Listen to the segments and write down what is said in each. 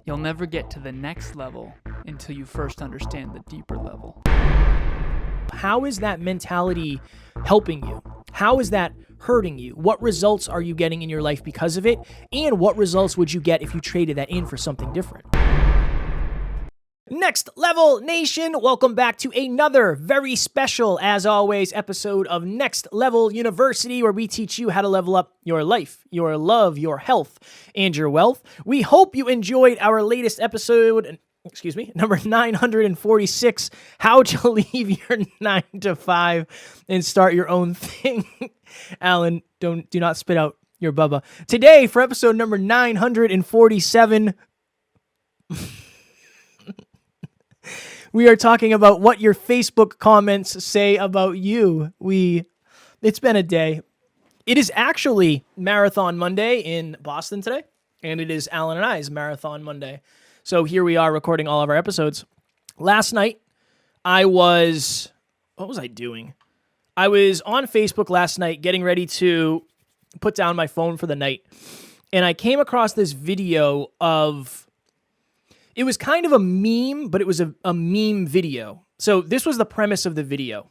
You'll never get to the next level until you first understand the deeper level. How is that mentality helping you? How is that hurting you? What results are you getting in your life because of it? And what results would you get if you traded that in for something different? Next Level Nation, welcome back to another very special, as always, episode of Next Level University, where we teach you how to level up your life, your love, your health, and your wealth. We hope you enjoyed our latest episode, number 946, How to Leave Your 9 to 5 and Start Your Own Thing. Alan, do not spit out your bubba. Today, for episode number 947, we are talking about what your Facebook comments say about you. It's been a day. It is actually Marathon Monday in Boston today, and it is Alan and I's Marathon Monday. So here we are recording all of our episodes. Last night, what was I doing? I was on Facebook last night getting ready to put down my phone for the night, and I came across this video of... It was kind of a meme, but it was a meme video. So this was the premise of the video.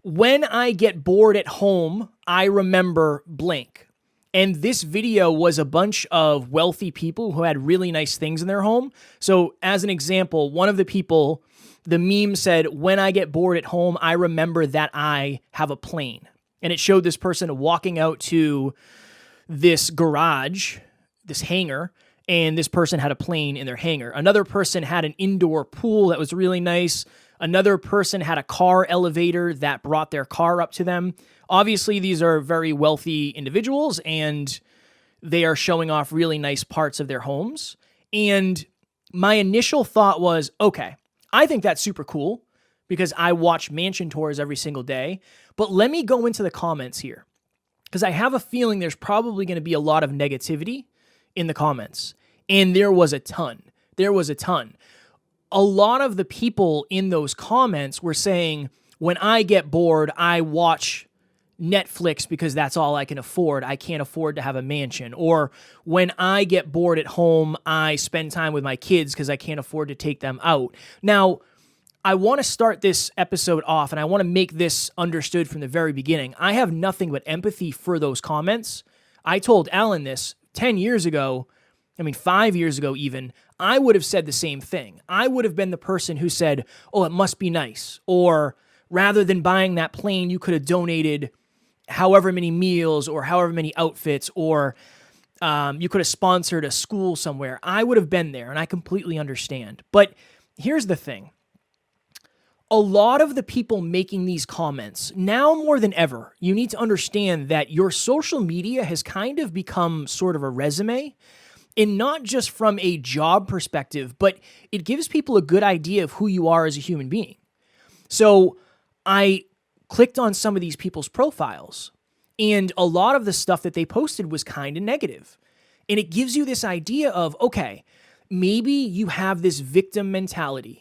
When I get bored at home, I remember blank. And this video was a bunch of wealthy people who had really nice things in their home. So as an example, one of the people, the meme said, when I get bored at home, I remember that I have a plane. And it showed this person walking out to this garage, this hangar, and this person had a plane in their hangar. Another person had an indoor pool that was really nice. Another person had a car elevator that brought their car up to them. Obviously, these are very wealthy individuals, and they are showing off really nice parts of their homes. And my initial thought was, okay, I think that's super cool because I watch mansion tours every single day. But let me go into the comments here because I have a feeling there's probably going to be a lot of negativity in the comments. And there was a ton. A lot of the people in those comments were saying, when I get bored, I watch Netflix because that's all I can afford. I can't afford to have a mansion. Or when I get bored at home, I spend time with my kids because I can't afford to take them out. Now, I want to start this episode off, and I want to make this understood from the very beginning. I have nothing but empathy for those comments. I told Alan this 10 years ago, 5 years ago even, I would have said the same thing. I would have been the person who said, oh, it must be nice. Or rather than buying that plane, you could have donated however many meals or however many outfits, or you could have sponsored a school somewhere. I would have been there, and I completely understand. But here's the thing. A lot of the people making these comments, now more than ever, you need to understand that your social media has kind of become sort of a resume, and not just from a job perspective, but it gives people a good idea of who you are as a human being. So I clicked on some of these people's profiles, and a lot of the stuff that they posted was kind of negative. And it gives you this idea of, okay, maybe you have this victim mentality.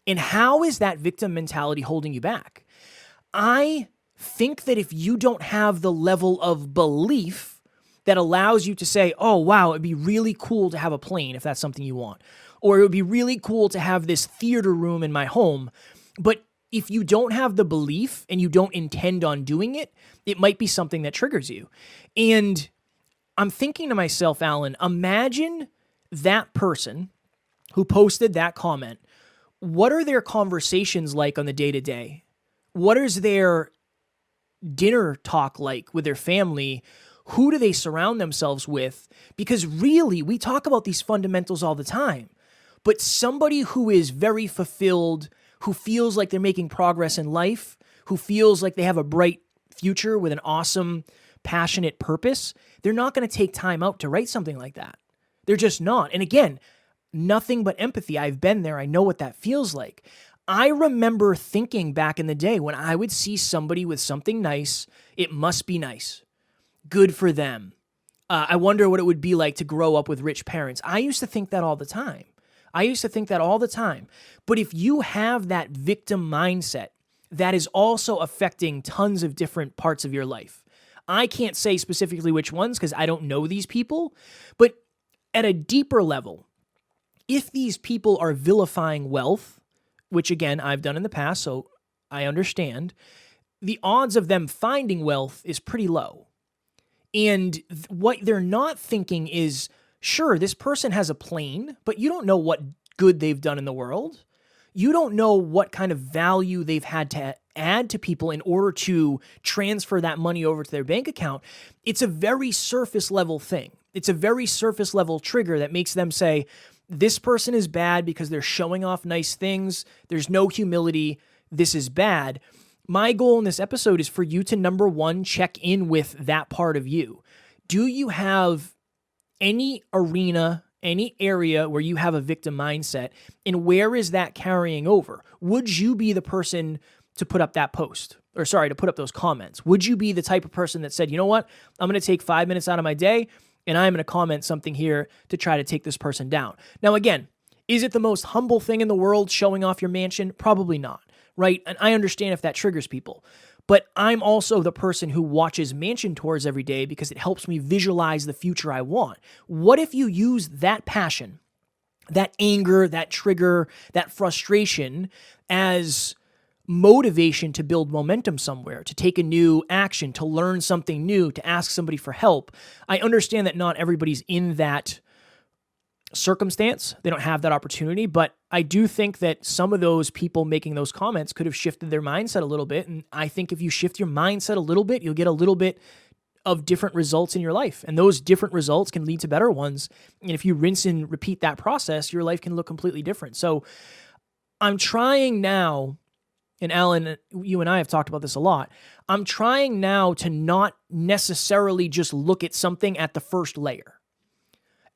And how is that victim mentality holding you back? I think that if you don't have the level of belief that allows you to say, oh, wow, it'd be really cool to have a plane if that's something you want. Or it would be really cool to have this theater room in my home. But if you don't have the belief and you don't intend on doing it, it might be something that triggers you. And I'm thinking to myself, Alan, imagine that person who posted that comment. What are their conversations like on the day-to-day? What is their dinner talk like with their family? Who do they surround themselves with? Because really, we talk about these fundamentals all the time. But somebody who is very fulfilled, who feels like they're making progress in life, who feels like they have a bright future with an awesome, passionate purpose, they're not going to take time out to write something like that. They're just not. And again, nothing but empathy. I've been there. I know what that feels like. I remember thinking back in the day when I would see somebody with something nice, it must be nice. Good for them. I wonder what it would be like to grow up with rich parents. I used to think that all the time. But if you have that victim mindset, that is also affecting tons of different parts of your life. I can't say specifically which ones because I don't know these people, but At a deeper level, if these people are vilifying wealth, which again, I've done in the past, so I understand, the odds of them finding wealth is pretty low. And what they're not thinking is, sure, this person has a plane, but you don't know what good they've done in the world. You don't know what kind of value they've had to add to people in order to transfer that money over to their bank account. It's a very surface level thing. It's a very surface level trigger that makes them say, this person is bad because they're showing off nice things. There's no humility. This is bad. My goal in this episode is for you to, number one, check in with that part of you. Do you have any arena, any area where you have a victim mindset, and where is that carrying over? Would you be the person to put up that post? Or sorry, to put up those comments? Would you be the type of person that said, you know what, I'm going to take 5 minutes out of my day and I'm going to comment something here to try to take this person down? Now, again, is it the most humble thing in the world showing off your mansion? Probably not, right? And I understand if that triggers people. But I'm also the person who watches mansion tours every day because it helps me visualize the future I want. What if you use that passion, that anger, that trigger, that frustration as motivation to build momentum somewhere, to take a new action, to learn something new, to ask somebody for help? I understand that not everybody's in that circumstance. They don't have that opportunity, but I do think that some of those people making those comments could have shifted their mindset a little bit. And I think if you shift your mindset a little bit, you'll get a little bit of different results in your life. And those different results can lead to better ones. And if you rinse and repeat that process, your life can look completely different. So I'm trying now, and Alan, you and I have talked about this a lot, I'm trying now to not necessarily just look at something at the first layer.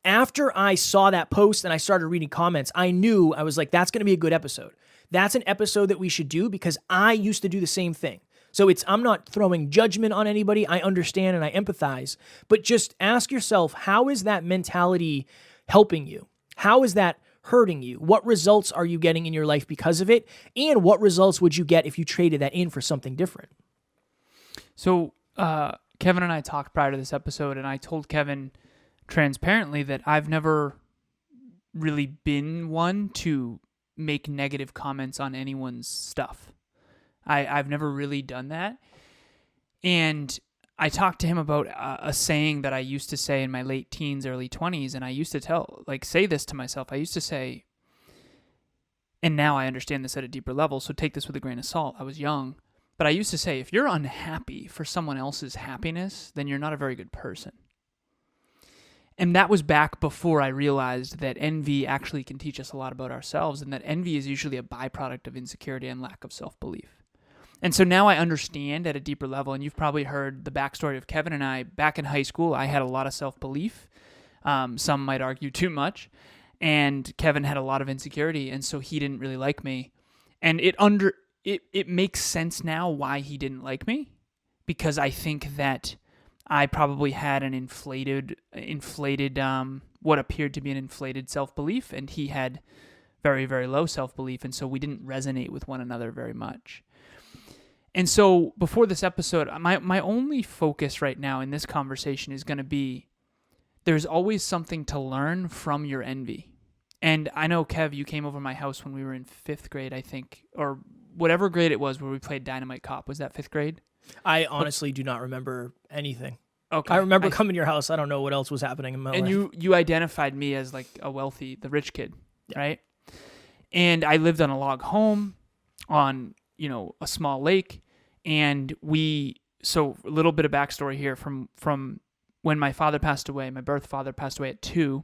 After I saw that post and I started reading comments, I knew, I was like, that's going to be a good episode. That's an episode that we should do because I used to do the same thing. So I'm not throwing judgment on anybody. I understand and I empathize, but just ask yourself, how is that mentality helping you? How is that hurting you? What results are you getting in your life because of it? And what results would you get if you traded that in for something different? So Kevin and I talked prior to this episode, and I told Kevin transparently that I've never really been one to make negative comments on anyone's stuff. I've never really done that. And I talked to him about a saying that I used to say in my late teens, early 20s, and I used to say this to myself. I used to say, and now I understand this at a deeper level, so take this with a grain of salt. I was young, but I used to say, if you're unhappy for someone else's happiness, then you're not a very good person. And that was back before I realized that envy actually can teach us a lot about ourselves, and that envy is usually a byproduct of insecurity and lack of self-belief. And so now I understand at a deeper level, and you've probably heard the backstory of Kevin and I. Back in high school, I had a lot of self-belief. Some might argue too much. And Kevin had a lot of insecurity, and so he didn't really like me. And it makes sense now why he didn't like me, because I think that I probably had an inflated, what appeared to be an inflated self-belief, and he had very, very low self-belief, and so we didn't resonate with one another very much. And so before this episode, my only focus right now in this conversation is going to be, there's always something to learn from your envy. And I know, Kev, you came over my house when we were in 5th grade, I think, or whatever grade it was where we played Dynamite Cop. Was that 5th grade? I honestly do not remember anything. Okay. I remember coming to your house. I don't know what else was happening in my life. And you identified me as like the rich kid, right? And I lived on a log home on, a small lake. And so a little bit of backstory here from when my father passed away, my birth father passed away at 2.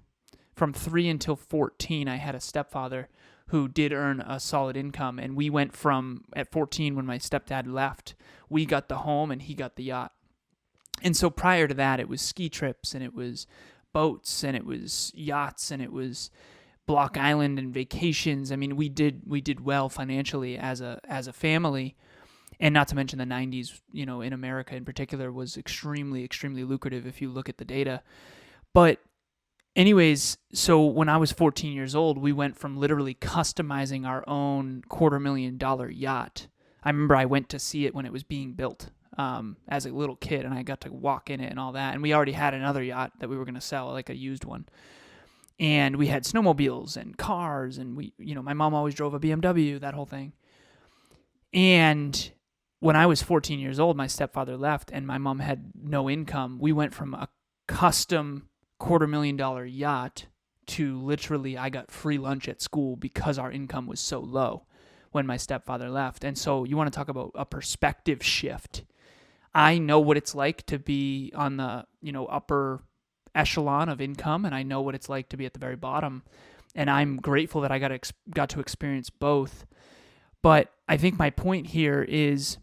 From 3 until 14, I had a stepfather who did earn a solid income. And we went from, at 14, when my stepdad left, we got the home and he got the yacht. And so prior to that, it was ski trips and it was boats and it was yachts and it was Block Island and vacations. I mean, we did well financially as a family. And not to mention the 90s, in America in particular, was extremely, extremely lucrative if you look at the data. But anyways, so when I was 14 years old, we went from literally customizing our own $250,000 yacht. I remember I went to see it when it was being built as a little kid, and I got to walk in it and all that. And we already had another yacht that we were going to sell, like a used one. And we had snowmobiles and cars, and my mom always drove a BMW, that whole thing. And when I was 14 years old, my stepfather left and my mom had no income. We went from a custom $250,000 yacht to literally I got free lunch at school because our income was so low when my stepfather left. And so you want to talk about a perspective shift. I know what it's like to be on the, upper echelon of income, and I know what it's like to be at the very bottom. And I'm grateful that I got to experience both. But I think my point here is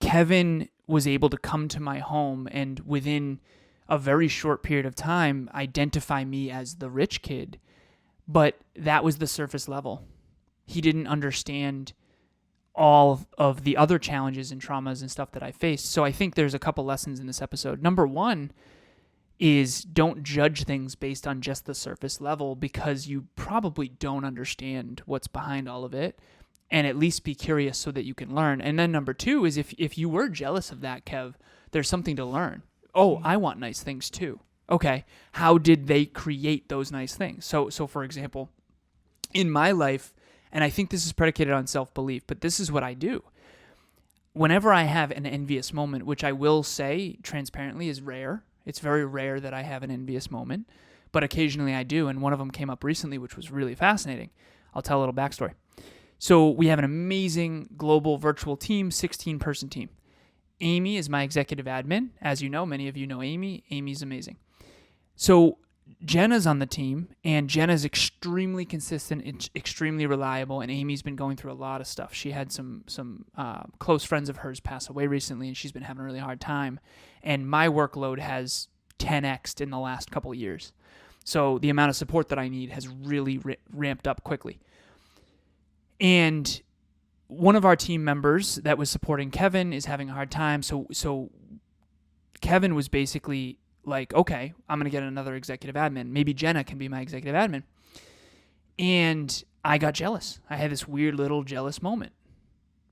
Kevin was able to come to my home and within a very short period of time identify me as the rich kid. But that was the surface level. He didn't understand all of the other challenges and traumas and stuff that I faced. So I think there's a couple lessons in this episode. Number one is don't judge things based on just the surface level, because you probably don't understand what's behind all of it, and at least be curious so that you can learn. And then number two is if you were jealous of that, Kev, there's something to learn. Oh, I want nice things too. Okay, how did they create those nice things? So for example, in my life, and I think this is predicated on self-belief, but this is what I do. Whenever I have an envious moment, which I will say transparently is rare, it's very rare that I have an envious moment, but occasionally I do, and one of them came up recently, which was really fascinating. I'll tell a little backstory. So we have an amazing global virtual team, 16-person team. Amy is my executive admin. As you know, many of you know Amy. Amy's amazing. So Jenna's on the team, and Jenna's extremely consistent, extremely reliable, and Amy's been going through a lot of stuff. She had some close friends of hers pass away recently, and she's been having a really hard time. And my workload has 10x'd in the last couple of years. So the amount of support that I need has really ramped up quickly. And one of our team members that was supporting Kevin is having a hard time. So Kevin was basically like, okay, I'm going to get another executive admin. Maybe Jenna can be my executive admin. And I got jealous. I had this weird little jealous moment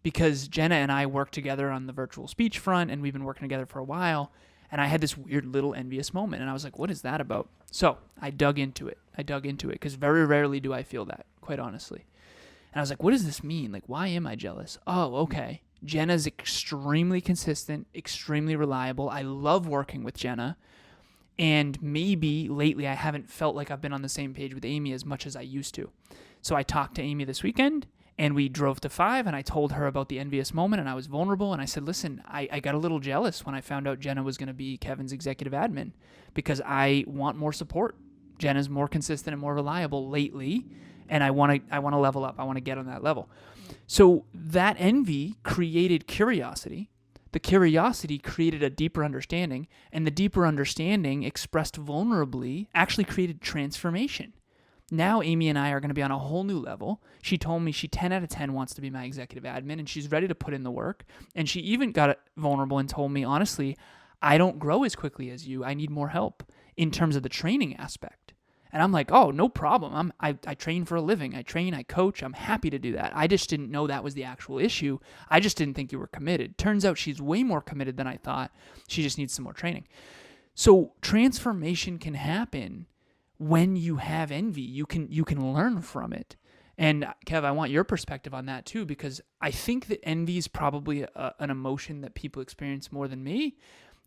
because Jenna and I worked together on the virtual speech front, and we've been working together for a while. And I had this weird little envious moment, and I was like, what is that about? So I dug into it because very rarely do I feel that, quite honestly. And I was like, what does this mean? Like, why am I jealous? Oh, okay. Jenna's extremely consistent, extremely reliable. I love working with Jenna. And maybe lately I haven't felt like I've been on the same page with Amy as much as I used to. So I talked to Amy this weekend, and we drove to 5, and I told her about the envious moment, and I was vulnerable. And I said, listen, I got a little jealous when I found out Jenna was going to be Kevin's executive admin because I want more support. Jenna's more consistent and more reliable lately, and I want to level up. I want to get on that level. So that envy created curiosity. The curiosity created a deeper understanding, and the deeper understanding expressed vulnerably actually created transformation. Now Amy and I are going to be on a whole new level. She told me she 10 out of 10 wants to be my executive admin, and she's ready to put in the work. And she even got vulnerable and told me, honestly, I don't grow as quickly as you. I need more help in terms of the training aspect. And I'm like, oh, no problem. I train for a living. I train, I coach. I'm happy to do that. I just didn't know that was the actual issue. I just didn't think you were committed. Turns out she's way more committed than I thought. She just needs some more training. So transformation can happen when you have envy. You can learn from it. And Kev, I want your perspective on that too, because I think that envy is probably an emotion that people experience more than me.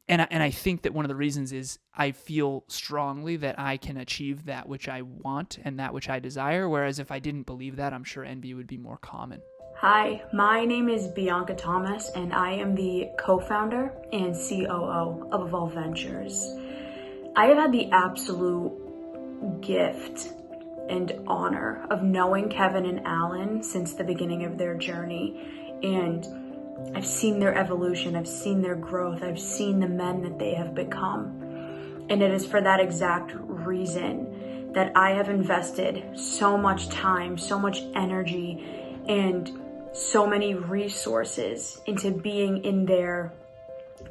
And I think that one of the reasons is I feel strongly that I can achieve that which I want and that which I desire, whereas if I didn't believe that, I'm sure envy would be more common. Hi, my name is Bianca Thomas, and I am the co-founder and COO of Evolve Ventures. I have had the absolute gift and honor of knowing Kevin and Alan since the beginning of their journey, and I've seen their evolution, I've seen their growth, I've seen the men that they have become. And it is for that exact reason that I have invested so much time, so much energy, and so many resources into being in their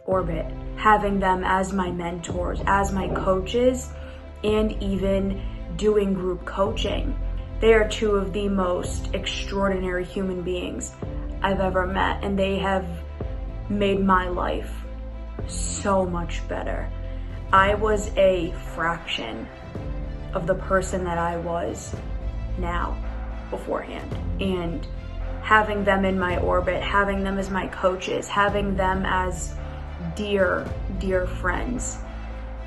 orbit, having them as my mentors, as my coaches, and even doing group coaching. They are two of the most extraordinary human beings I've ever met, and they have made my life so much better. I was a fraction of the person that I was now beforehand. And having them in my orbit, having them as my coaches, having them as dear, dear friends,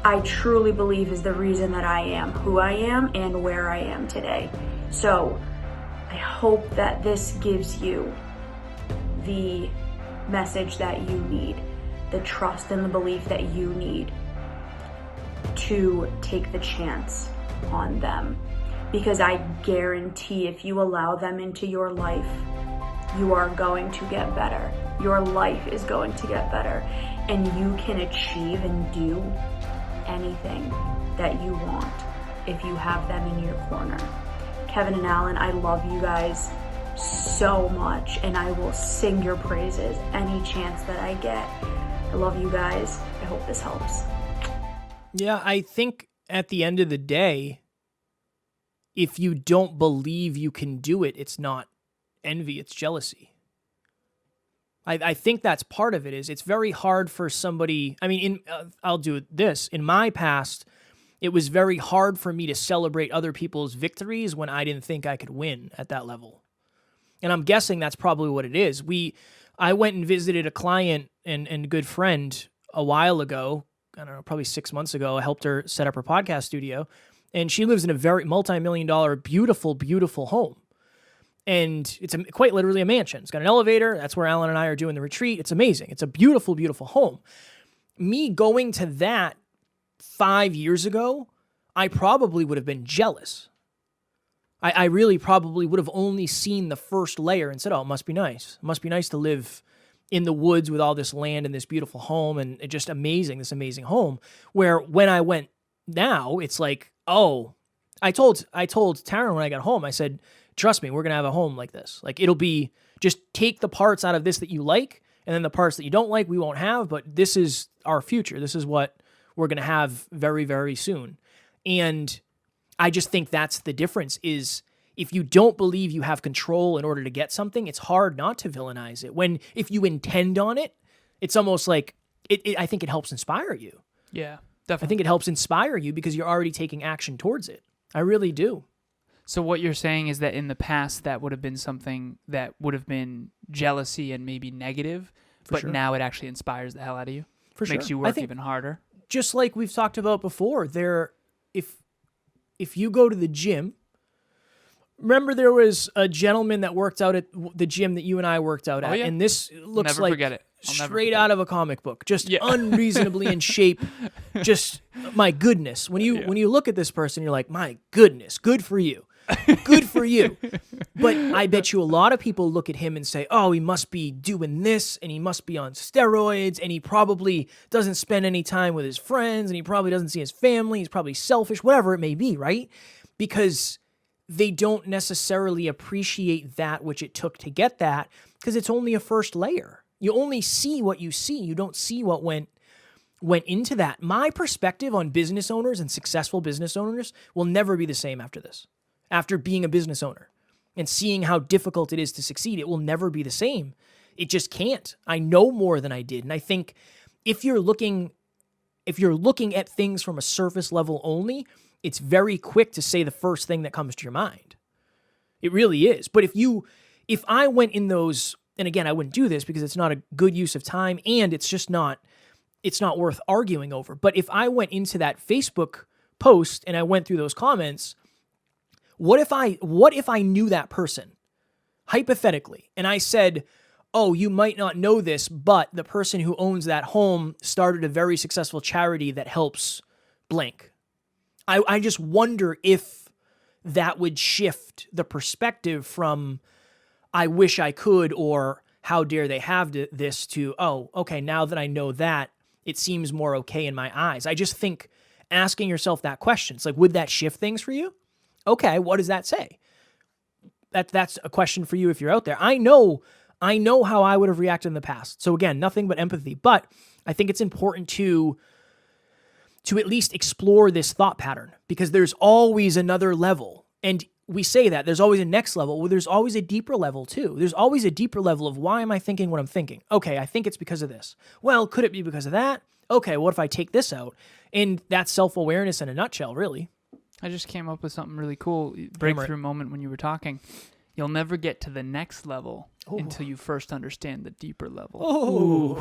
I truly believe is the reason that I am who I am and where I am today. So I hope that this gives you the message that you need, the trust and the belief that you need to take the chance on them. Because I guarantee if you allow them into your life, you are going to get better. Your life is going to get better. And you can achieve and do anything that you want if you have them in your corner. Kevin and Alan, I love you guys so much, and I will sing your praises any chance that I get. I love you guys. I hope this helps. Yeah, I think at the end of the day, if you don't believe you can do it, it's not envy, it's jealousy. I think that's part of it. It's very hard for somebody, I'll do this. In my past, it was very hard for me to celebrate other people's victories when I didn't think I could win at that level. And I'm guessing that's probably what it is. I went and visited a client and good friend a while ago, I don't know, probably 6 months ago. I helped her set up her podcast studio, and she lives in a very multi-million-dollar, beautiful, beautiful home. And it's quite literally a mansion. It's got an elevator. That's where Alan and I are doing the retreat. It's amazing. It's a beautiful, beautiful home. Me going to that 5 years ago, I probably would have been jealous. I really probably would have only seen the first layer and said, oh, it must be nice. It must be nice to live in the woods with all this land and this beautiful home and just amazing, this amazing home. Where when I went now, it's like, oh, I told Taryn when I got home, I said, trust me, we're going to have a home like this. Like, it'll be, just take the parts out of this that you like, and then the parts that you don't like, we won't have, but this is our future. This is what we're going to have very, very soon. And I just think that's the difference is if you don't believe you have control in order to get something, it's hard not to villainize it. If you intend on it, it's almost like, I think it helps inspire you. Yeah, definitely. I think it helps inspire you because you're already taking action towards it. I really do. So what you're saying is that in the past, that would have been something that would have been jealousy and maybe negative, but sure. Now it actually inspires the hell out of you. For sure. Makes you work even harder. Just like we've talked about before, if you go to the gym, remember there was a gentleman that worked out at the gym that you and I worked out at, yeah. and this looks Never like forget it. straight out of a comic book, just unreasonably in shape. Just my goodness, when you look at this person, you're like, my goodness, good for you. Good for you. But I bet you a lot of people look at him and say, oh, he must be doing this and he must be on steroids and he probably doesn't spend any time with his friends and he probably doesn't see his family. He's probably selfish, whatever it may be, right? Because they don't necessarily appreciate that which it took to get that because it's only a first layer. You only see what you see. You don't see what went into that. My perspective on business owners and successful business owners will never be the same after this. After being a business owner and seeing how difficult it is to succeed, it will never be the same. It just can't. I know more than I did. And I think if you're looking at things from a surface level only, it's very quick to say the first thing that comes to your mind. It really is. But if I went in those, and again, I wouldn't do this because it's not a good use of time and it's not worth arguing over. But if I went into that Facebook post and I went through those comments, what if I knew that person, hypothetically, and I said, oh, you might not know this, but the person who owns that home started a very successful charity that helps blank. I just wonder if that would shift the perspective from I wish I could or how dare they have this to, oh, okay, now that I know that, it seems more okay in my eyes. I just think asking yourself that question, it's like, would that shift things for you? Okay, what does that say? That's a question for you if you're out there. I know how I would have reacted in the past. So again, nothing but empathy. But I think it's important to at least explore this thought pattern because there's always another level. And we say that there's always a next level. Well, there's always a deeper level too. There's always a deeper level of why am I thinking what I'm thinking? Okay, I think it's because of this. Well, could it be because of that? Okay, what if I take this out? And that's self-awareness in a nutshell, really. I just came up with something really cool. Breakthrough moment when you were talking. You'll never get to the next level until you first understand the deeper level.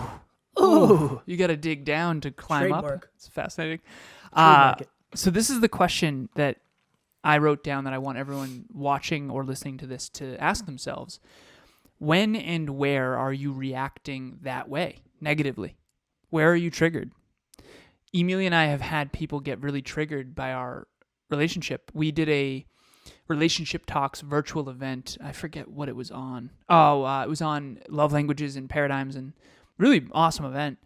Ooh. You got to dig down to climb Trademark. up. It's fascinating. Trademark it. So this is the question that I wrote down that I want everyone watching or listening to this to ask themselves. When and where are you reacting that way, negatively? Where are you triggered? Emilia and I have had people get really triggered by our relationship. We did a Relationship Talks virtual event. I forget what it was on. It was on love languages and paradigms, and really awesome event.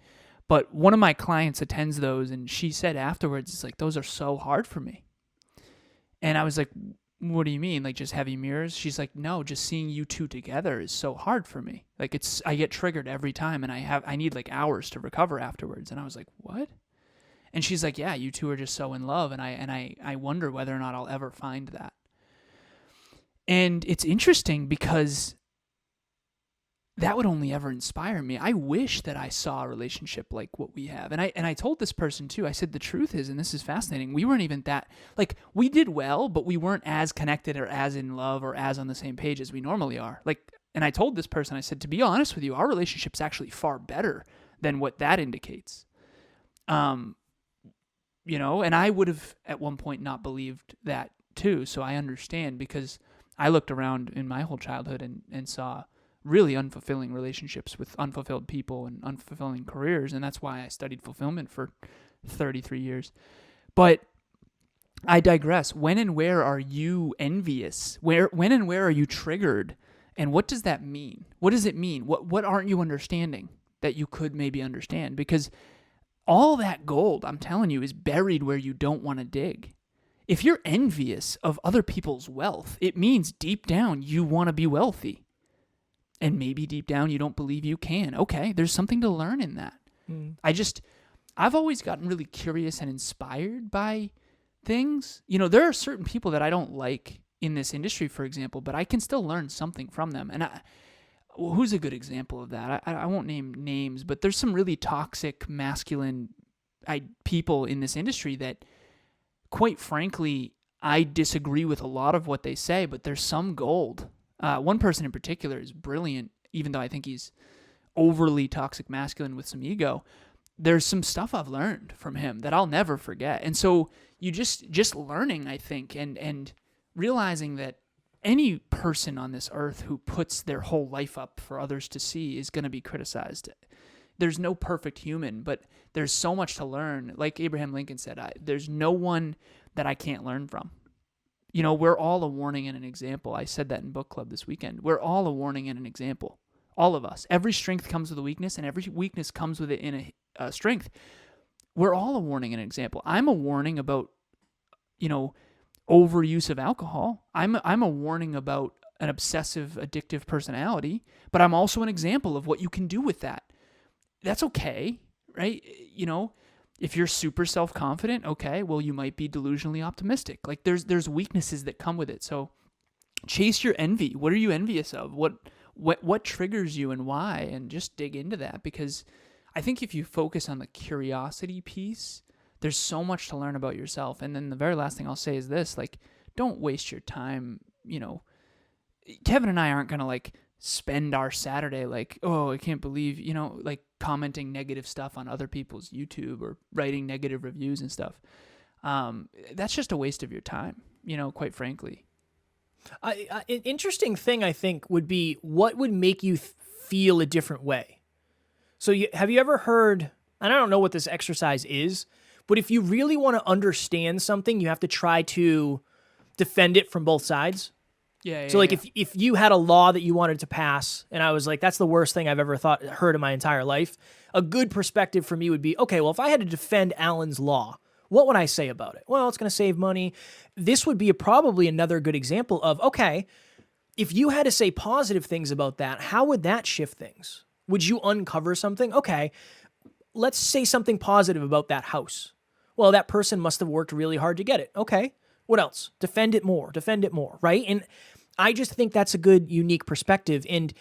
But one of my clients attends those, and she said afterwards, it's like, those are so hard for me. And I was like, what do you mean? Like just heavy mirrors? She's like, no, just seeing you two together is so hard for me. Like I get triggered every time, and I need like hours to recover afterwards. And I was like, what? And she's like, yeah, you two are just so in love, and I wonder whether or not I'll ever find that. And it's interesting because that would only ever inspire me. I wish that I saw a relationship like what we have. And I told this person too, I said, the truth is, and this is fascinating, we weren't even that, like, we did well, but we weren't as connected or as in love or as on the same page as we normally are. Like, and I told this person, I said, to be honest with you, our relationship's actually far better than what that indicates. And I would have at one point not believed that too. So I understand, because I looked around in my whole childhood and saw really unfulfilling relationships with unfulfilled people and unfulfilling careers. And that's why I studied fulfillment for 33 years. But I digress. When and where are you envious? When and where are you triggered? And what does that mean? What does it mean? What aren't you understanding that you could maybe understand? Because all that gold, I'm telling you, is buried where you don't want to dig. If you're envious of other people's wealth, it means deep down you want to be wealthy. And maybe deep down you don't believe you can. Okay, there's something to learn in that. I've always gotten really curious and inspired by things. There are certain people that I don't like in this industry, for example, but I can still learn something from them. And who's a good example of that? I won't name names, but there's some really toxic, masculine people in this industry that, quite frankly, I disagree with a lot of what they say, but there's some gold. One person in particular is brilliant, even though I think he's overly toxic masculine with some ego. There's some stuff I've learned from him that I'll never forget. And so you just learning, I think, and realizing that any person on this earth who puts their whole life up for others to see is going to be criticized. There's no perfect human, but there's so much to learn. Like Abraham Lincoln said, there's no one that I can't learn from. We're all a warning and an example. I said that in book club this weekend. We're all a warning and an example. All of us. Every strength comes with a weakness, and every weakness comes with it in a strength. We're all a warning and an example. I'm a warning about, overuse of alcohol. I'm a warning about an obsessive, addictive personality, but I'm also an example of what you can do with that. That's okay, right? If you're super self-confident, okay, well, you might be delusionally optimistic. Like there's weaknesses that come with it. So chase your envy. What are you envious of? What triggers you and why? And just dig into that, because I think if you focus on the curiosity piece, there's so much to learn about yourself. And then the very last thing I'll say is this, like, don't waste your time. Kevin and I aren't going to spend our Saturday I can't believe, commenting negative stuff on other people's YouTube or writing negative reviews and stuff. That's just a waste of your time, quite frankly. An interesting thing, I think, would be what would make you feel a different way. So have you ever heard, and I don't know what this exercise is, but if you really want to understand something, you have to try to defend it from both sides. Yeah. So if you had a law that you wanted to pass, and I was like, that's the worst thing I've ever heard in my entire life, a good perspective for me would be, okay, well, if I had to defend Alan's law, what would I say about it? Well, it's going to save money. This would be probably another good example of, okay, if you had to say positive things about that, how would that shift things? Would you uncover something? Okay, let's say something positive about that house. Well, that person must have worked really hard to get it. Okay, what else? Defend it more, right? And I just think that's a good, unique perspective. And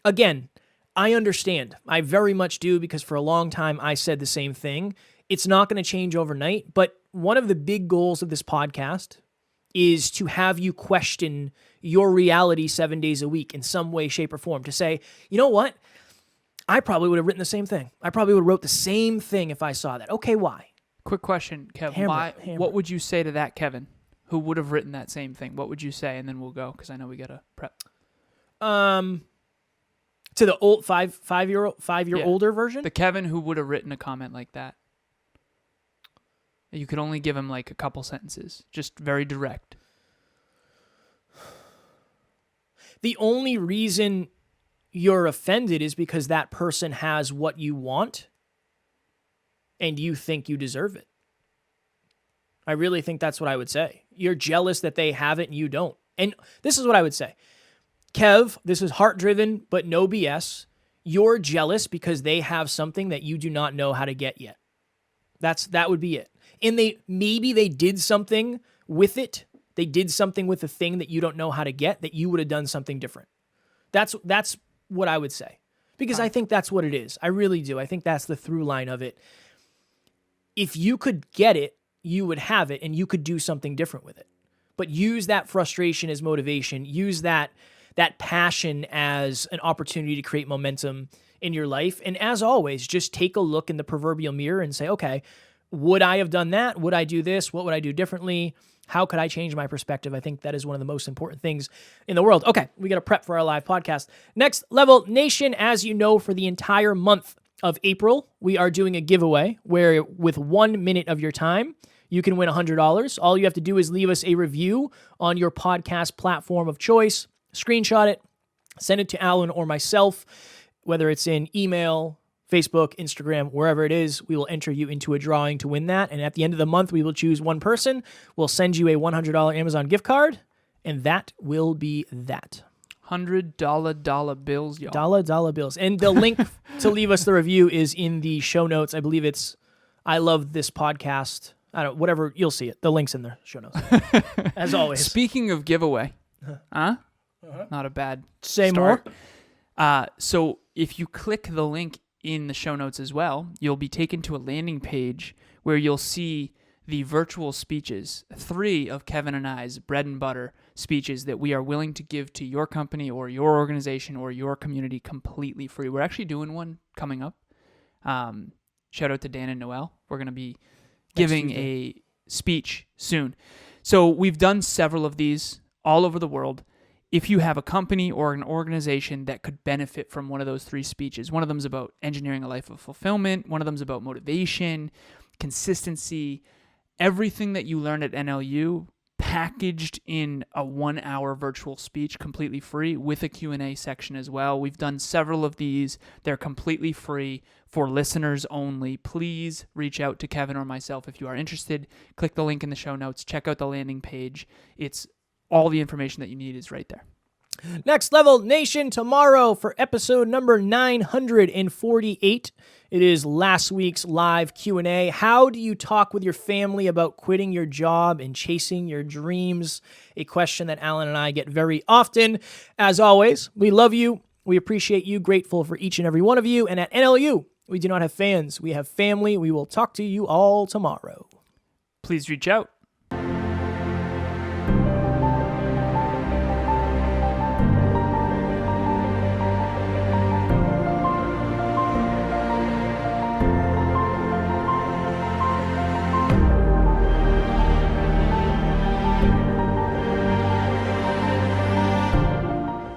again, I understand. I very much do, because for a long time I said the same thing. It's not going to change overnight, but one of the big goals of this podcast is to have you question your reality 7 days a week in some way, shape, or form. To say, you know what? I probably would have written the same thing. I probably would have wrote the same thing if I saw that. Okay, why? Quick question, Kev. Hammer. What would you say to that, Kevin, who would have written that same thing? What would you say? And then we'll go, because I know we got to prep. To the old five-year older version? The Kevin who would have written a comment like that. You could only give him like a couple sentences, just very direct. The only reason you're offended is because that person has what you want and you think you deserve it. I really think that's what I would say. You're jealous that they have it and you don't. And this is what I would say. Kev, this is heart-driven, but no BS. You're jealous because they have something that you do not know how to get yet. That would be it. And maybe they did something with it. They did something with a thing that you don't know how to get that you would have done something different. That's what I would say. Because I think that's what it is. I really do. I think that's the through line of it. If you could get it, you would have it and you could do something different with it. But use that frustration as motivation. Use that passion as an opportunity to create momentum in your life. And as always, just take a look in the proverbial mirror and say, okay, would I have done that? Would I do this? What would I do differently? How could I change my perspective? I think that is one of the most important things in the world. Okay, we got to prep for our live podcast. Next Level Nation, as you know, for the entire month of April, we are doing a giveaway where with 1 minute of your time, you can win $100. All you have to do is leave us a review on your podcast platform of choice, screenshot it, send it to Alan or myself, whether it's in email, Facebook, Instagram, wherever it is. We will enter you into a drawing to win that. And at the end of the month, we will choose one person. We'll send you a $100 Amazon gift card, and that will be that. $100 bills, y'all. Dollar bills. And the link to leave us the review is in the show notes. I believe it's I love this podcast. I don't whatever, you'll see it. The link's in the show notes. As always. Speaking of giveaway, not a bad Say start. more. So if you click the link in the show notes as well, you'll be taken to a landing page where you'll see the virtual speeches, 3 of Kevin and I's bread and butter speeches that we are willing to give to your company or your organization or your community completely free. We're actually doing one coming up. Shout out to Dan and Noel. We're going to be giving a speech soon. So we've done several of these all over the world. If you have a company or an organization that could benefit from one of those 3 speeches, one of them is about engineering a life of fulfillment, one of them is about motivation, consistency, everything that you learned at NLU packaged in a 1-hour virtual speech completely free with a Q&A section as well. We've done several of these. They're completely free for listeners only. Please reach out to Kevin or myself if you are interested. Click the link in the show notes. Check out the landing page. It's all the information that you need is right there. Next Level Nation, tomorrow for episode number 948. It is last week's live Q&A. How do you talk with your family about quitting your job and chasing your dreams? A question that Alan and I get very often. As always, we love you. We appreciate you. Grateful for each and every one of you. And at NLU, we do not have fans. We have family. We will talk to you all tomorrow. Please reach out.